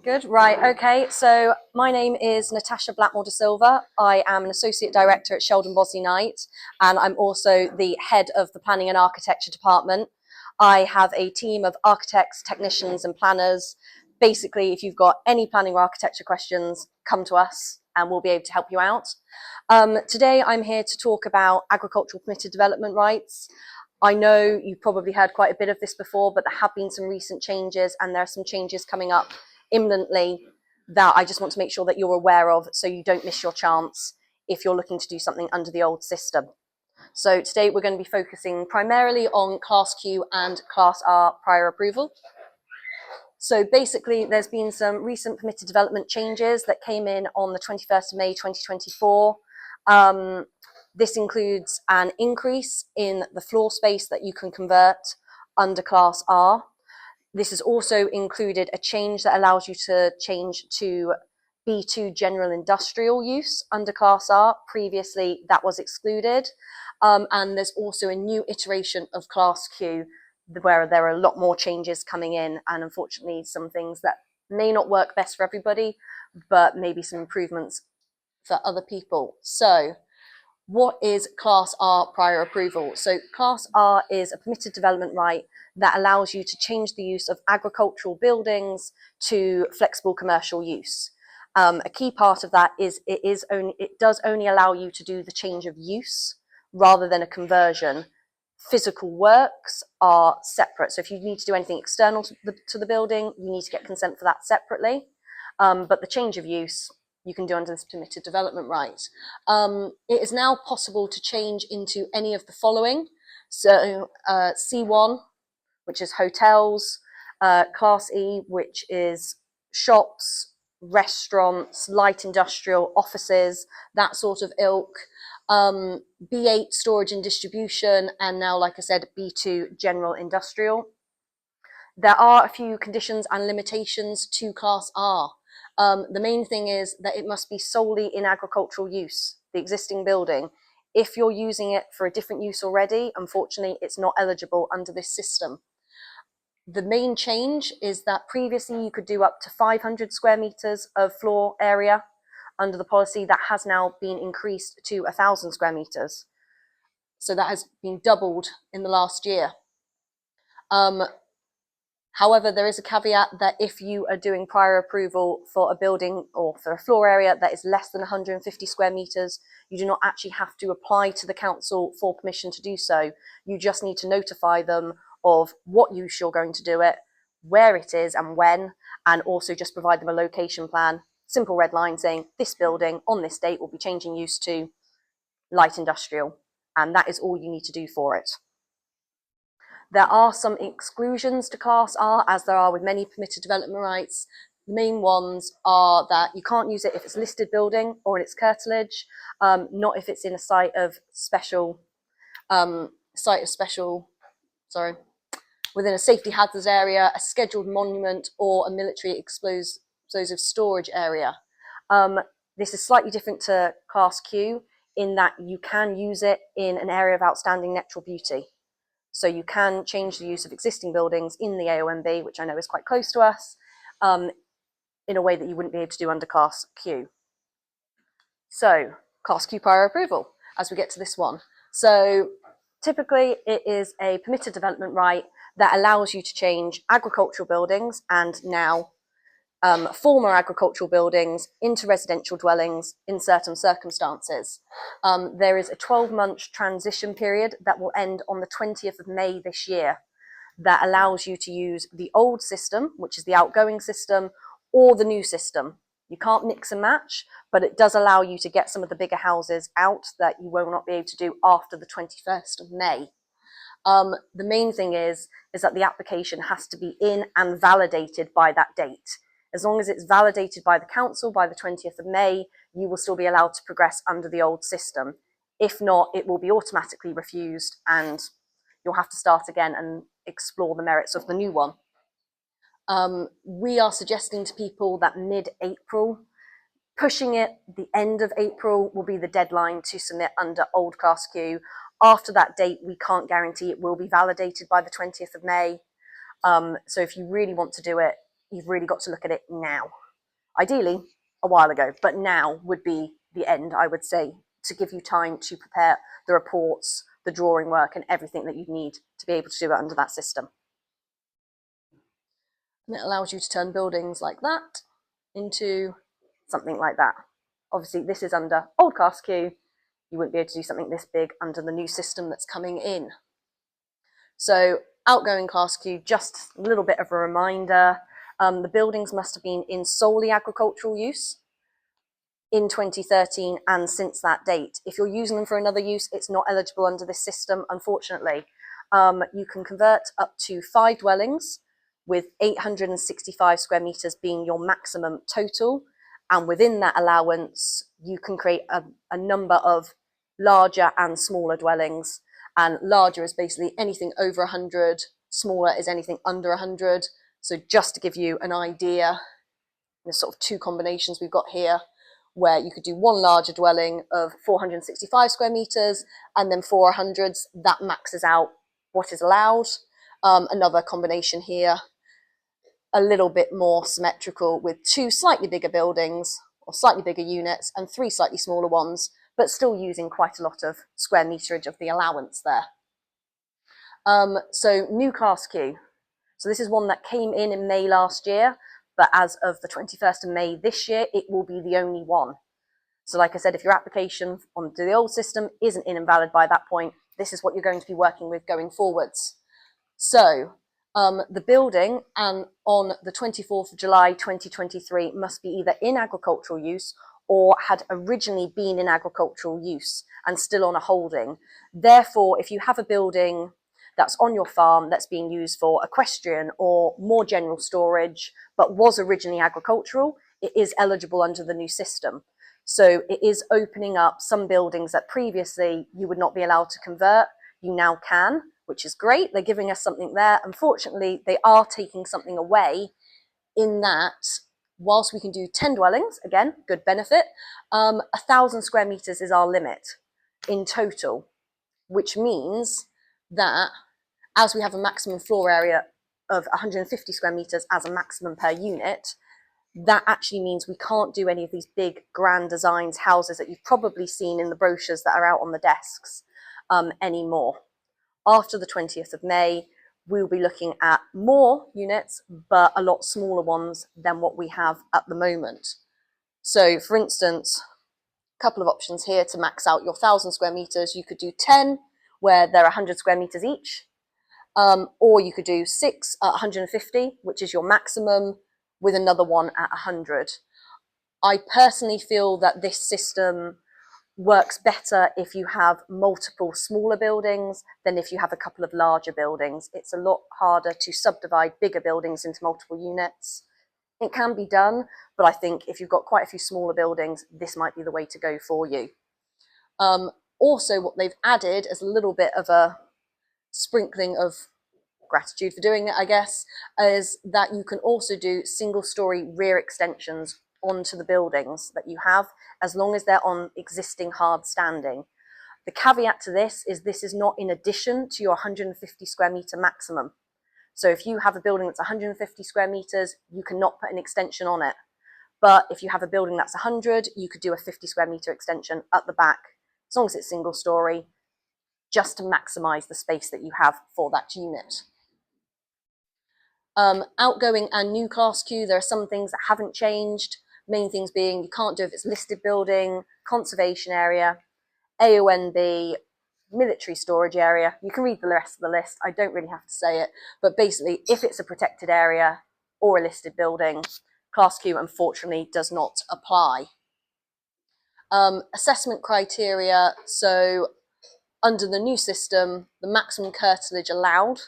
Good, right, okay. So my name is Natasha Blackmore de Silva. I am an Associate Director at Sheldon Bosley Knight, and I'm also the head of the Planning and Architecture Department. I have a team of architects, technicians, and planners. Basically, if you've got any planning or architecture questions, come to us and we'll be able to help you out. Today, I'm here to talk about agricultural permitted development rights. I know you've probably heard quite a bit of this before, but there have been some recent changes, and there are some changes coming up imminently that I just want to make sure that you're aware of so you don't miss your chance if you're looking to do something under the old system. So today we're going to be focusing primarily on Class Q and Class R prior approval. So basically there's been some recent permitted development changes that came in on the 21st of May 2024. This includes an increase in the floor space that you can convert under Class R. This has also included a change that allows you to change to B2 general industrial use under Class R. Previously, that was excluded. And there's also a new iteration of Class Q where there are a lot more changes coming in, and unfortunately some things that may not work best for everybody, but maybe some improvements for other people. So what is Class R prior approval? So Class R is a permitted development right that allows you to change the use of agricultural buildings to flexible commercial use. A key part of that is it does only allow you to do the change of use rather than a conversion. Physical works are separate. So if you need to do anything external to the building, you need to get consent for that separately. But the change of use, you can do under this permitted development right. It is now possible to change into any of the following. So C1, which is hotels, Class E, which is shops, restaurants, light industrial, offices, that sort of ilk. B8, storage and distribution, and now, like I said, B2, general industrial. There are a few conditions and limitations to Class R. The main thing is that it must be solely in agricultural use, the existing building. If you're using it for a different use already, unfortunately, it's not eligible under this system. The main change is that previously you could do up to 500 square meters of floor area. Under the policy, that has now been increased to 1,000 square meters. So that has been doubled in the last year. However, there is a caveat that if you are doing prior approval for a building or for a floor area that is less than 150 square meters, you do not actually have to apply to the council for permission to do so. You just need to notify them of what use you're going to do it, where it is and when, and also just provide them a location plan, simple red line saying this building on this date will be changing use to light industrial, and that is all you need to do for it. There are some exclusions to Class R, as there are with many permitted development rights. The main ones are that you can't use it if it's a listed building or in its curtilage, not if it's in a site of special, within a safety hazards area, a scheduled monument, or a military explosive storage area. This is slightly different to Class Q in that you can use it in an area of outstanding natural beauty. So you can change the use of existing buildings in the AONB, which I know is quite close to us, in a way that you wouldn't be able to do under Class Q. So Class Q prior approval, as we get to this one. So typically it is a permitted development right that allows you to change agricultural buildings and now former agricultural buildings into residential dwellings in certain circumstances. There is a 12-month transition period that will end on the 20th of May this year that allows you to use the old system, which is the outgoing system, or the new system. You can't mix and match, but it does allow you to get some of the bigger houses out that you will not be able to do after the 21st of May. The main thing is that the application has to be in and validated by that date. As long as it's validated by the council by the 20th of May, you will still be allowed to progress under the old system. If not, it will be automatically refused and you'll have to start again and explore the merits of the new one. We are suggesting to people that mid-April, pushing it the end of April will be the deadline to submit under old Class Q. After that date, we can't guarantee it will be validated by the 20th of May. So if you really want to do it, you've really got to look at it now. Ideally, a while ago, but now would be the end, I would say, to give you time to prepare the reports, the drawing work, and everything that you need to be able to do it under that system. And it allows you to turn buildings like that into something like that. Obviously, this is under old CASQ. You wouldn't be able to do something this big under the new system that's coming in. So outgoing CASQ, just a little bit of a reminder. The buildings must have been in solely agricultural use in 2013 and since that date. If you're using them for another use, it's not eligible under this system, unfortunately. You can convert up to 5 dwellings, with 865 square meters being your maximum total. And within that allowance, you can create a number of larger and smaller dwellings. And larger is basically anything over 100, smaller is anything under 100. So just to give you an idea, there's sort of 2 combinations we've got here, where you could do one larger dwelling of 465 square meters, and then 400s, that maxes out what is allowed. Another combination here, a little bit more symmetrical, with 2 slightly bigger buildings or slightly bigger units and 3 slightly smaller ones, but still using quite a lot of square meterage of the allowance there. So new CASQ. So this is one that came in May last year, but as of the 21st of May this year, it will be the only one. So like I said, if your application onto the old system isn't invalid by that point, this is what you're going to be working with going forwards. So the building and on the 24th of July 2023 must be either in agricultural use or had originally been in agricultural use and still on a holding. Therefore, if you have a building that's on your farm that's being used for equestrian or more general storage, but was originally agricultural, it is eligible under the new system. So it is opening up some buildings that previously you would not be allowed to convert. You now can, which is great. They're giving us something there. Unfortunately, they are taking something away in that whilst we can do 10 dwellings, again, good benefit, 1,000 square meters is our limit in total, which means that as we have a maximum floor area of 150 square meters as a maximum per unit, that actually means we can't do any of these big grand designs, houses that you've probably seen in the brochures that are out on the desks anymore. After the 20th of May, we'll be looking at more units, but a lot smaller ones than what we have at the moment. So for instance, a couple of options here to max out your 1,000 square meters. You could do 10 where they're 100 square meters each, or you could do 6 at 150, which is your maximum, with another one at 100. I personally feel that this system works better if you have multiple smaller buildings than if you have a couple of larger buildings. It's a lot harder to subdivide bigger buildings into multiple units. It can be done, but I think if you've got quite a few smaller buildings, this might be the way to go for you. Also, what they've added as a little bit of a sprinkling of gratitude for doing it, I guess, is that you can also do single-story rear extensions onto the buildings that you have, as long as they're on existing hard standing. The caveat to this is not in addition to your 150 square meter maximum. So if you have a building that's 150 square meters, you cannot put an extension on it. But if you have a building that's 100, you could do a 50 square meter extension at the back, as long as it's single story, just to maximize the space that you have for that unit. Outgoing and new CASQ, there are some things that haven't changed. Main things being you can't do if it's listed building, conservation area, AONB, military storage area. You can read the rest of the list. I don't really have to say it, but basically if it's a protected area or a listed building, CASQ unfortunately does not apply. Assessment criteria. So under the new system, the maximum curtilage allowed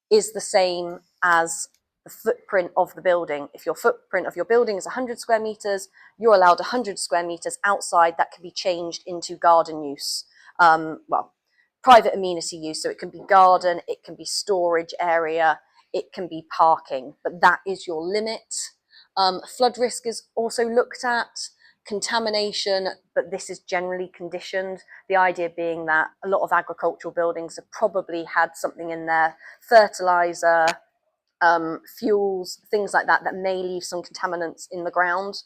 is the same as the footprint of the building. If your footprint of your building is 100 square meters, you're allowed 100 square meters outside that can be changed into garden use. Well, private amenity use. So it can be garden, it can be storage area, it can be parking, but that is your limit. Flood risk is also looked at. Contamination, but this is generally conditioned. The idea being that a lot of agricultural buildings have probably had something in there, fertilizer, fuels, things like that, that may leave some contaminants in the ground.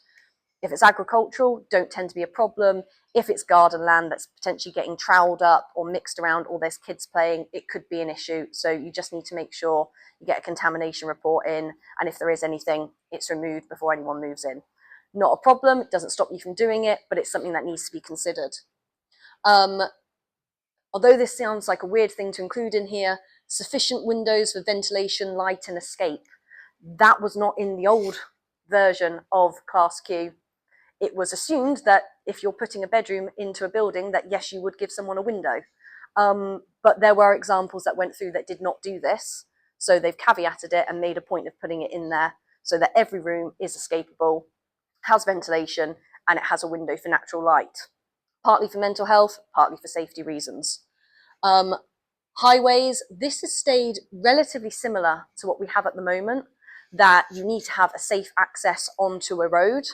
If it's agricultural, don't tend to be a problem. If it's garden land that's potentially getting troweled up or mixed around, or there's kids playing, it could be an issue. So you just need to make sure you get a contamination report in, and if there is anything, it's removed before anyone moves in. Not a problem, it doesn't stop you from doing it, but it's something that needs to be considered. Although this sounds like a weird thing to include in here, sufficient windows for ventilation, light and escape. That was not in the old version of Class Q. It was assumed that if you're putting a bedroom into a building, that yes, you would give someone a window. But there were examples that went through that did not do this. So they've caveated it and made a point of putting it in there so that every room is escapable, has ventilation, and it has a window for natural light. Partly for mental health, partly for safety reasons. Highways, this has stayed relatively similar to what we have at the moment, that you need to have a safe access onto a road.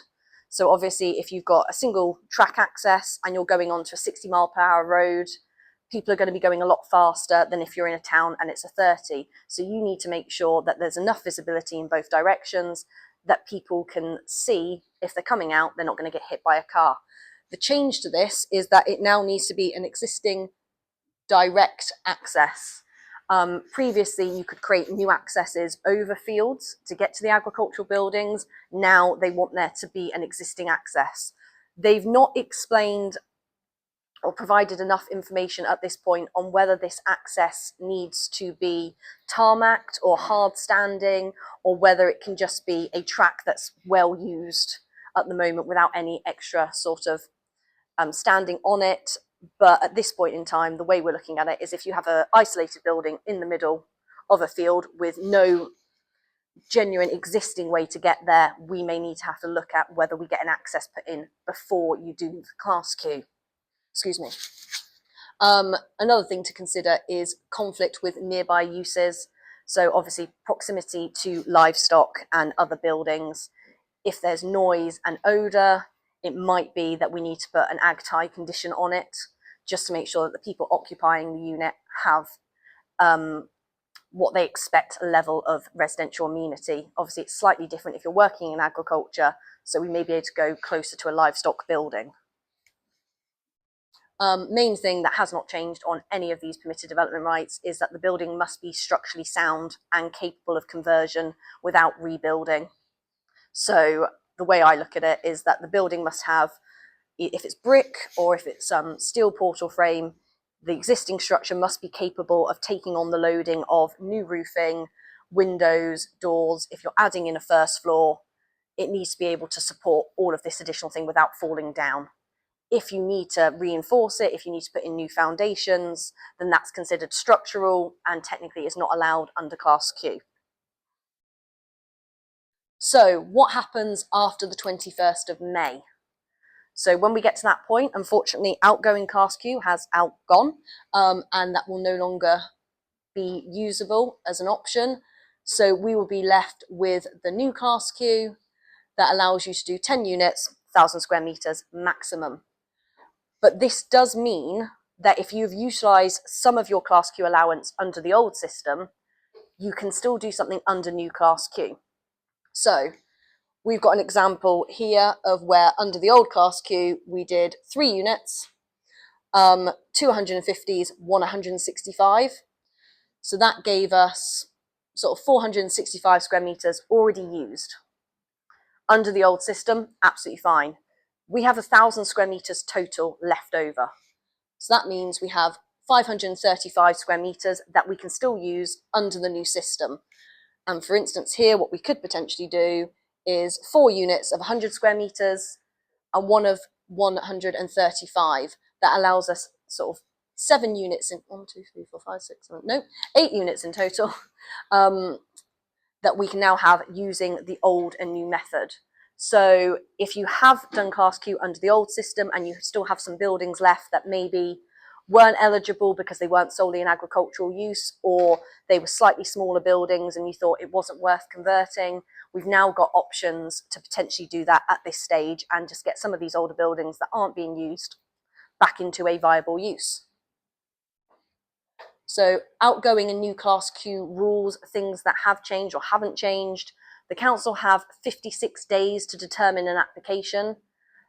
So obviously, if you've got a single track access and you're going onto a 60-mile-per-hour road, people are going to be going a lot faster than if you're in a town and it's a 30. So you need to make sure that there's enough visibility in both directions that people can see if they're coming out, they're not going to get hit by a car. The change to this is that it now needs to be an existing direct access. Previously, you could create new accesses over fields to get to the agricultural buildings. Now they want there to be an existing access. They've not explained or provided enough information at this point on whether this access needs to be tarmacked or hard standing, or whether it can just be a track that's well used at the moment without any extra sort of standing on it. But at this point in time, the way we're looking at it is if you have an isolated building in the middle of a field with no genuine existing way to get there, we may need to have to look at whether we get an access put in before you do the Class Q. Excuse me. Another thing to consider is conflict with nearby uses. So obviously proximity to livestock and other buildings. If there's noise and odour, it might be that we need to put an ag tie condition on it, just to make sure that the people occupying the unit have what they expect a level of residential amenity. Obviously, it's slightly different if you're working in agriculture, so we may be able to go closer to a livestock building. Main thing that has not changed on any of these permitted development rights is that the building must be structurally sound and capable of conversion without rebuilding. So the way I look at it is that the building must have, if it's brick or if it's steel portal frame, the existing structure must be capable of taking on the loading of new roofing, windows, doors. If you're adding in a first floor, it needs to be able to support all of this additional thing without falling down. If you need to reinforce it, if you need to put in new foundations, then that's considered structural and technically is not allowed under Class Q. So what happens after the 21st of May? So when we get to that point, unfortunately, outgoing Class Q has outgone, and that will no longer be usable as an option. So we will be left with the new Class Q that allows you to do 10 units, 1,000 square meters maximum. But this does mean that if you've utilised some of your Class Q allowance under the old system, you can still do something under new Class Q. So we've got an example here of where under the old Class Q, we did 3 units, 2 150s, 1 165. So that gave us sort of 465 square meters already used. Under the old system, absolutely fine. We have 1,000 square meters total left over. So that means we have 535 square meters that we can still use under the new system. And for instance here, what we could potentially do is 4 units of 100 square meters and one of 135. That allows us sort of 7 units in 1, 2, 3, 4, 5, 6, 7, no, 8 units in total that we can now have using the old and new method. So if you have done Class Q under the old system and you still have some buildings left that maybe weren't eligible because they weren't solely in agricultural use, or they were slightly smaller buildings and you thought it wasn't worth converting, we've now got options to potentially do that at this stage and just get some of these older buildings that aren't being used back into a viable use. So outgoing and new Class Q rules, things that have changed or haven't changed. The council have 56 days to determine an application.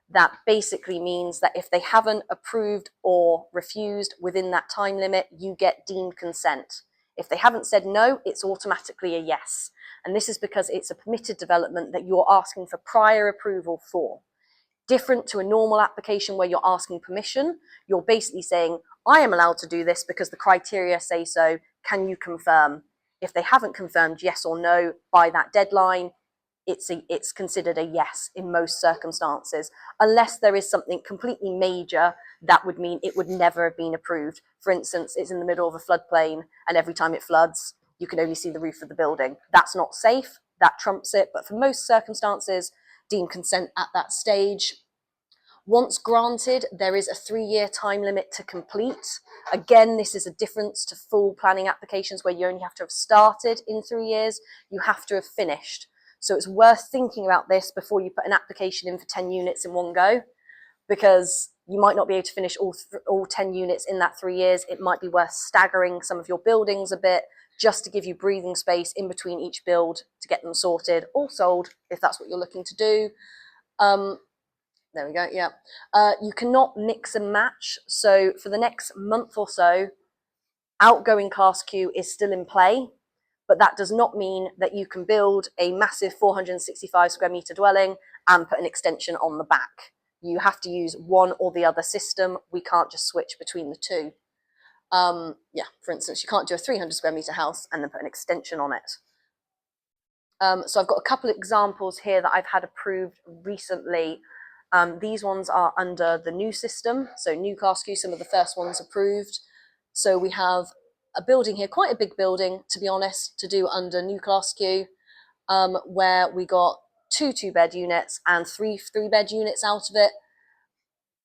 That basically means that if they haven't approved or refused within that time limit, you get deemed consent. If they haven't said no, it's automatically a yes. And this is because it's a permitted development that you're asking for prior approval for. Different to a normal application where you're asking permission, you're basically saying, I am allowed to do this because the criteria say so. Can you confirm? If they haven't confirmed yes or no by that deadline, it's considered a yes in most circumstances, unless there is something completely major that would mean it would never have been approved. For instance, it's in the middle of a floodplain and every time it floods, you can only see the roof of the building. That's not safe, that trumps it, but for most circumstances, deem consent at that stage. Once granted, there is a 3-year time limit to complete. Again, this is a difference to full planning applications where you only have to have started in 3 years, you have to have finished. So it's worth thinking about this before you put an application in for 10 units in one go, because you might not be able to finish all 10 units in that 3 years. It might be worth staggering some of your buildings a bit just to give you breathing space in between each build to get them sorted or sold if that's what you're looking to do. There we go, yeah. You cannot mix and match. So for the next month or so, outgoing Class Q is still in play, but that does not mean that you can build a massive 465 square meter dwelling and put an extension on the back. You have to use one or the other system. We can't just switch between the two. Yeah, for instance, you can't do a 300 square meter house and then put an extension on it. So I've got a couple of examples here that I've had approved recently. These ones are under the new system, so new Class Q, some of the first ones approved. So we have a building here, quite a big building, to be honest, to do under new Class Q, where we got 2 2-bed units and 3 3-bed units out of it,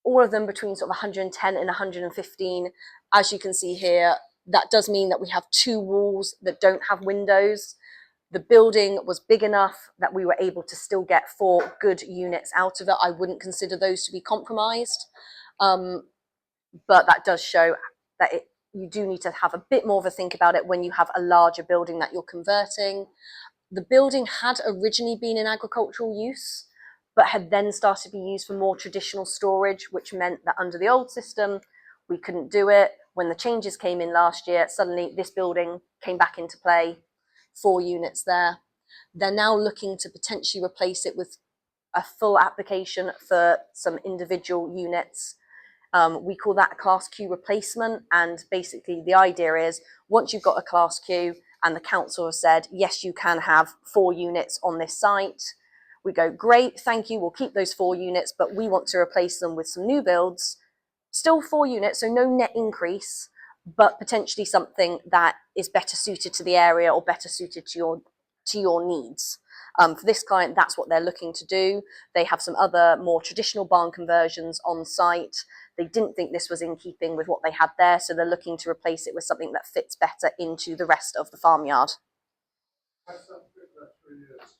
all of them between sort of 110 and 115. As you can see here, that does mean that we have 2 walls that don't have windows. The building was big enough that we were able to still get 4 good units out of it. I wouldn't consider those to be compromised, but that does show that you do need to have a bit more of a think about it when you have a larger building that you're converting. The building had originally been in agricultural use, but had then started to be used for more traditional storage, which meant that under the old system, we couldn't do it. When the changes came in last year, suddenly this building came back into play, 4 units there. They're now looking to potentially replace it with a full application for some individual units. We call that a Class Q replacement, and basically the idea is once you've got a Class Q and the council has said, yes, you can have 4 units on this site, we go, great, thank you, we'll keep those 4 units, but we want to replace them with some new builds, still 4 units, so no net increase, but potentially something that is better suited to the area or better suited to your needs. For this client, that's what they're looking to do. They have some other more traditional barn conversions on site. They didn't think this was in keeping with what they had there, so they're looking to replace it with something that fits better into the rest of the farmyard. How does that fit with that 3 years?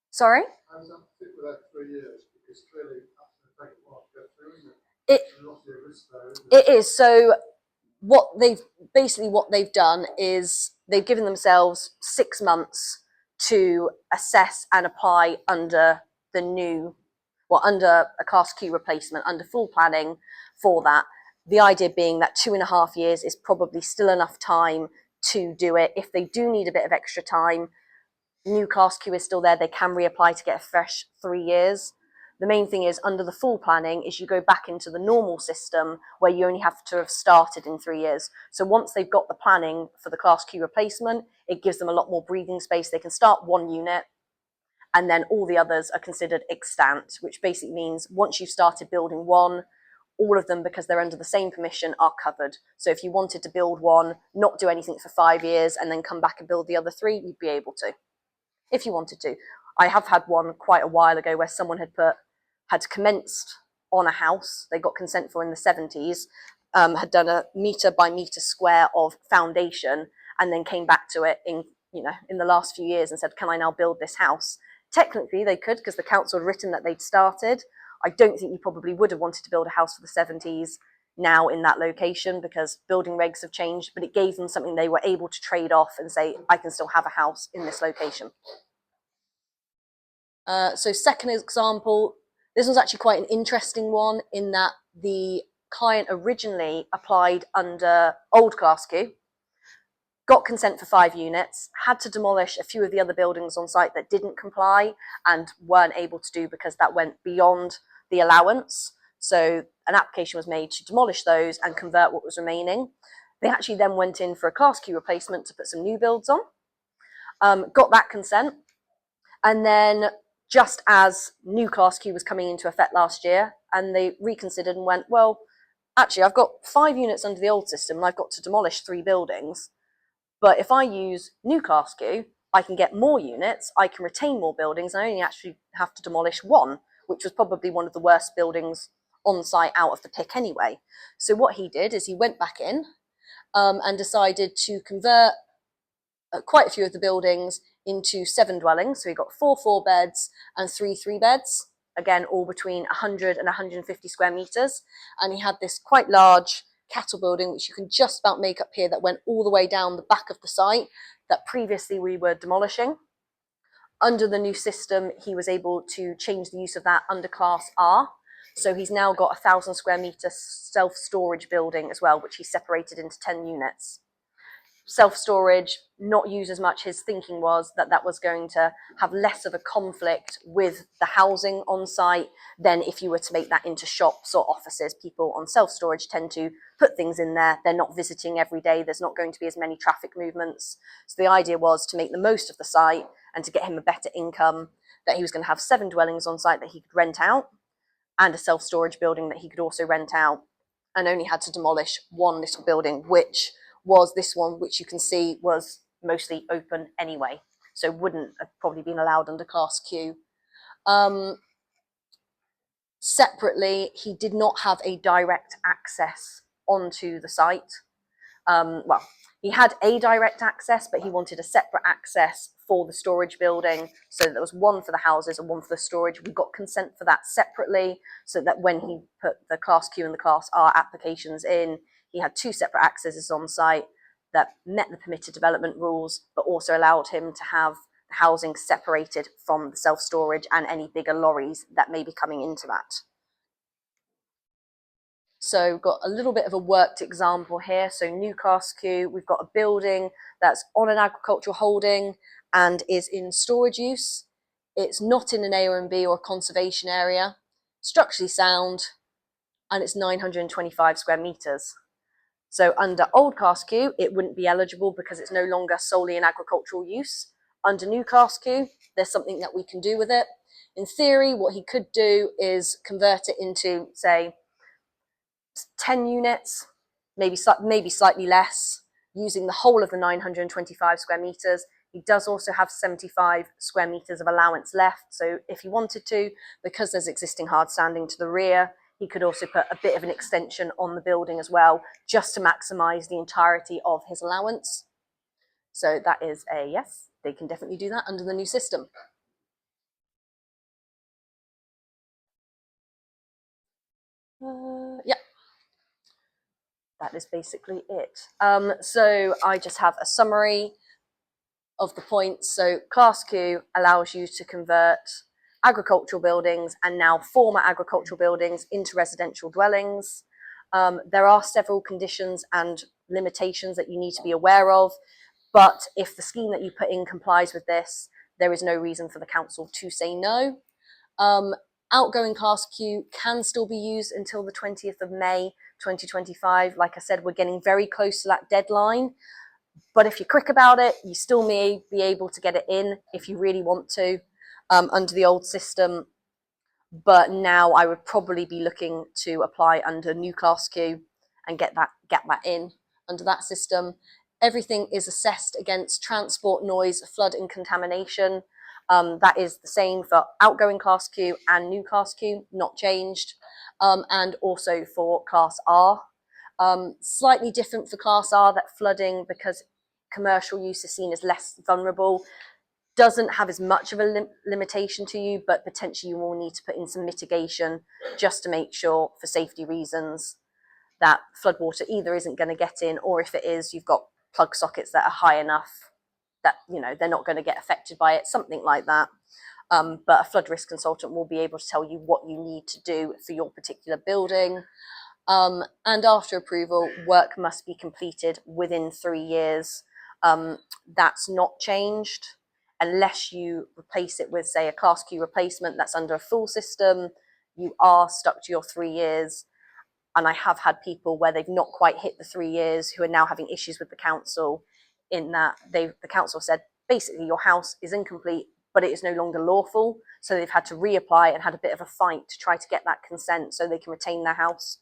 Sorry? How does that fit with that 3 years? Because clearly that's going to take a while to get through, isn't it? It is. So what they've done is they've given themselves 6 months to assess and apply under the new, under a Class Q replacement, under full planning for that. The idea being that 2.5 years is probably still enough time to do it. If they do need a bit of extra time, new Class Q is still there. They can reapply to get a fresh 3 years. The main thing is under the full planning is you go back into the normal system where you only have to have started in 3 years. So once they've got the planning for the Class Q replacement, it gives them a lot more breathing space. They can start 1 unit and then all the others are considered extant, which basically means once you've started building 1, all of them, because they're under the same permission, are covered. So if you wanted to build 1, not do anything for 5 years and then come back and build the other 3, you'd be able to, if you wanted to. I have had one quite a while ago where someone had commenced on a house they got consent for in the 70s, had done a metre by metre square of foundation, and then came back to it in the last few years and said, can I now build this house? Technically they could, because the council had written that they'd started. I don't think you probably would have wanted to build a house for the 70s now in that location because building regs have changed, but it gave them something they were able to trade off and say, I can still have a house in this location. So second example, this was actually quite an interesting one in that the client originally applied under old Class Q, got consent for 5 units, had to demolish a few of the other buildings on site that didn't comply and weren't able to do because that went beyond the allowance. So an application was made to demolish those and convert what was remaining. They actually then went in for a Class Q replacement to put some new builds on, got that consent, and then just as new Class Q was coming into effect last year, and they reconsidered and went, well, actually, I've got 5 units under the old system and I've got to demolish 3 buildings. But if I use new Class Q, I can get more units, I can retain more buildings, and I only actually have to demolish 1, which was probably one of the worst buildings on site out of the pick anyway. So what he did is he went back in and decided to convert quite a few of the buildings into 7 dwellings. So he got 4 4-beds and 3 3-beds, again, all between 100 and 150 square meters. And he had this quite large cattle building, which you can just about make up here, that went all the way down the back of the site that previously we were demolishing. Under the new system, he was able to change the use of that under Class R. So he's now got 1,000 square meter self-storage building as well, which he separated into 10 units. Self-storage, not use as much. His thinking was that that was going to have less of a conflict with the housing on site than if you were to make that into shops or offices. People on self-storage tend to put things in there. They're not visiting every day. There's not going to be as many traffic movements. So the idea was to make the most of the site and to get him a better income, that he was going to have 7 dwellings on site that he could rent out and a self-storage building that he could also rent out, and only had to demolish 1 little building, which was this one, which you can see was mostly open anyway, so wouldn't have probably been allowed under Class Q. Separately, he did not have a direct access onto the site. Well, he had a direct access, but he wanted a separate access for the storage building. So there was 1 for the houses and 1 for the storage. We got consent for that separately, so that when he put the Class Q and the Class R applications in, he had 2 separate accesses on site that met the permitted development rules, but also allowed him to have the housing separated from the self-storage and any bigger lorries that may be coming into that. So we've got a little bit of a worked example here. So new Class Q, we've got a building that's on an agricultural holding and is in storage use. It's not in an A or an B or a conservation area, structurally sound, and it's 925 square meters. So under old Class Q, it wouldn't be eligible because it's no longer solely in agricultural use. Under new Class Q, there's something that we can do with it. In theory, what he could do is convert it into, say, 10 units, maybe slightly less, using the whole of the 925 square meters. He does also have 75 square meters of allowance left. So if he wanted to, because there's existing hard standing to the rear, he could also put a bit of an extension on the building as well, just to maximize the entirety of his allowance. So that is a yes, they can definitely do that under the new system. Yeah. That is basically it. So I just have a summary of the points. So Class Q allows you to convert agricultural buildings and now former agricultural buildings into residential dwellings. There are several conditions and limitations that you need to be aware of, but if the scheme that you put in complies with this, there is no reason for the council to say no. Outgoing Class Q can still be used until the 20th of May 2025. Like I said, we're getting very close to that deadline, but if you're quick about it, you still may be able to get it in if you really want to under the old system. But now I would probably be looking to apply under new Class Q and get that in under that system. Everything is assessed against transport, noise, flood and contamination. That is the same for outgoing Class Q and new Class Q, not changed. And also for Class R. Slightly different for Class R, that flooding, because commercial use is seen as less vulnerable, doesn't have as much of a limitation to you, but potentially you will need to put in some mitigation just to make sure, for safety reasons, that floodwater either isn't going to get in, or if it is, you've got plug sockets that are high enough that, you know, they're not going to get affected by it, something like that. But a flood risk consultant will be able to tell you what you need to do for your particular building. And after approval, work must be completed within 3 years. That's not changed unless you replace it with, say, a Class Q replacement that's under a full system. You are stuck to your 3 years. And I have had people where they've not quite hit the 3 years who are now having issues with the council, in that the council said, basically, your house is incomplete, but it is no longer lawful. So they've had to reapply and had a bit of a fight to try to get that consent so they can retain their house.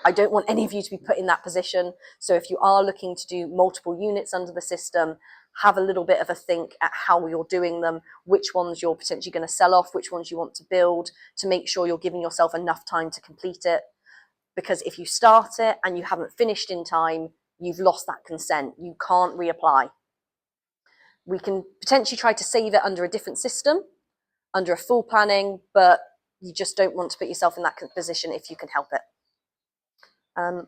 I don't want any of you to be put in that position. So if you are looking to do multiple units under the system, have a little bit of a think at how you're doing them, which ones you're potentially going to sell off, which ones you want to build, to make sure you're giving yourself enough time to complete it. Because if you start it and you haven't finished in time, you've lost that consent. You can't reapply. We can potentially try to save it under a different system, under a full planning, but you just don't want to put yourself in that position if you can help it. And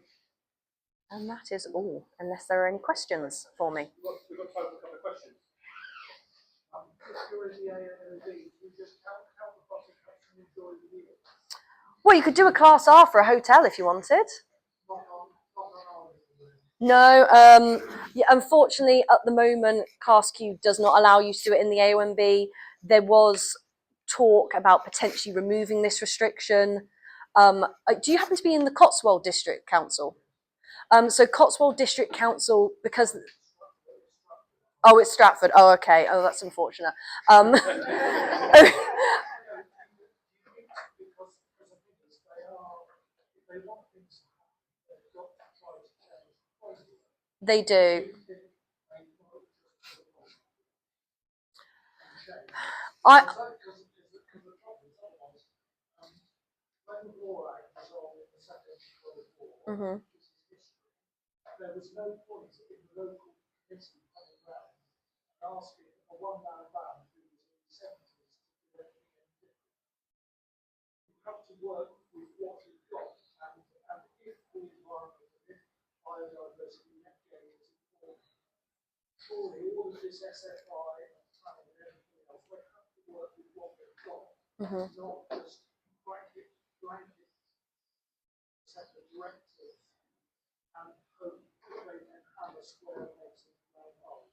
that is all, unless there are any questions for me. We've got time for a couple of questions. If you're in the AMD, you just how the bottom can enjoy the view? Well, you could do a Class R for a hotel if you wanted. No, yeah, unfortunately, at the moment, Class Q does not allow you to do it in the AONB. There was talk about potentially removing this restriction. Do you happen to be in the Cotswold District Council? So Cotswold District Council, because... Oh, it's Stratford. Oh, okay. Oh, that's unfortunate. They do. There was no point in the local committee coming round and asking a one-man band who was in the 70s to do anything different. You have to work with what you've got, and if the environment, if biodiversity net gain is important, surely all of this SFI and planning and everything else, we have to work with what we've got, not just blanket set of directives and hope that they can have a square pegs in round holes.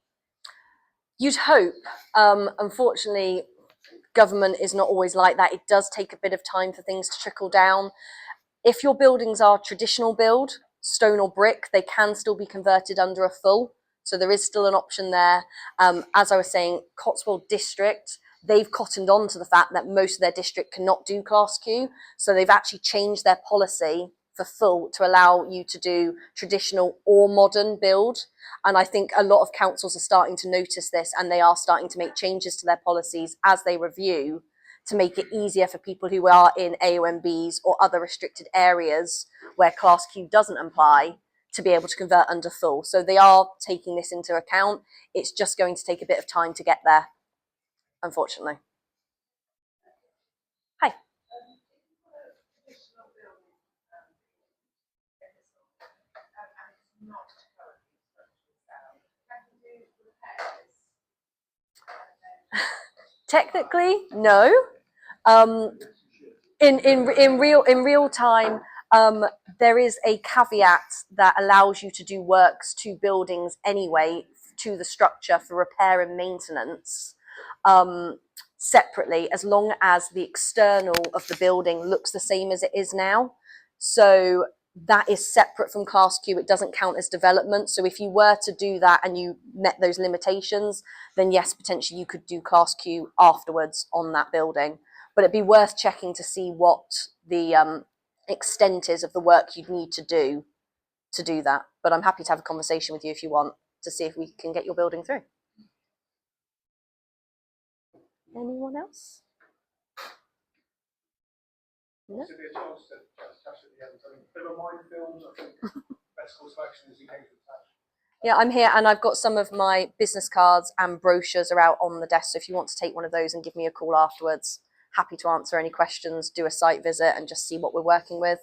You'd hope. Unfortunately, government is not always like that. It does take a bit of time for things to trickle down. If your buildings are traditional build, stone or brick, they can still be converted under a full. So there is still an option there. As I was saying, Cotswold District, they've cottoned on to the fact that most of their district cannot do Class Q. So they've actually changed their policy for full to allow you to do traditional or modern build. And I think a lot of councils are starting to notice this, and they are starting to make changes to their policies as they review to make it easier for people who are in AONBs or other restricted areas where Class Q doesn't apply to be able to convert under full. So they are taking this into account. It's just going to take a bit of time to get there, unfortunately. Hi. Technically, no. In real time, there is a caveat that allows you to do works to buildings anyway, to the structure for repair and maintenance, separately, as long as the external of the building looks the same as it is now. So that is separate from Class Q. It doesn't count as development. So if you were to do that and you met those limitations, then yes, potentially you could do Class Q afterwards on that building. But it'd be worth checking to see what the extent is of the work you'd need to do that. But I'm happy to have a conversation with you if you want, to see if we can get your building through. Anyone else? No? Yeah, I'm here, and I've got some of my business cards and brochures are out on the desk. So if you want to take one of those and give me a call afterwards, happy to answer any questions, do a site visit and just see what we're working with.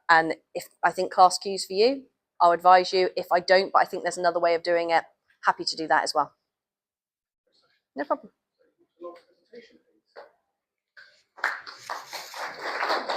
And if I think Class Q's for you, I'll advise you. If I don't, but I think there's another way of doing it, happy to do that as well. No problem. Thank you for the presentation.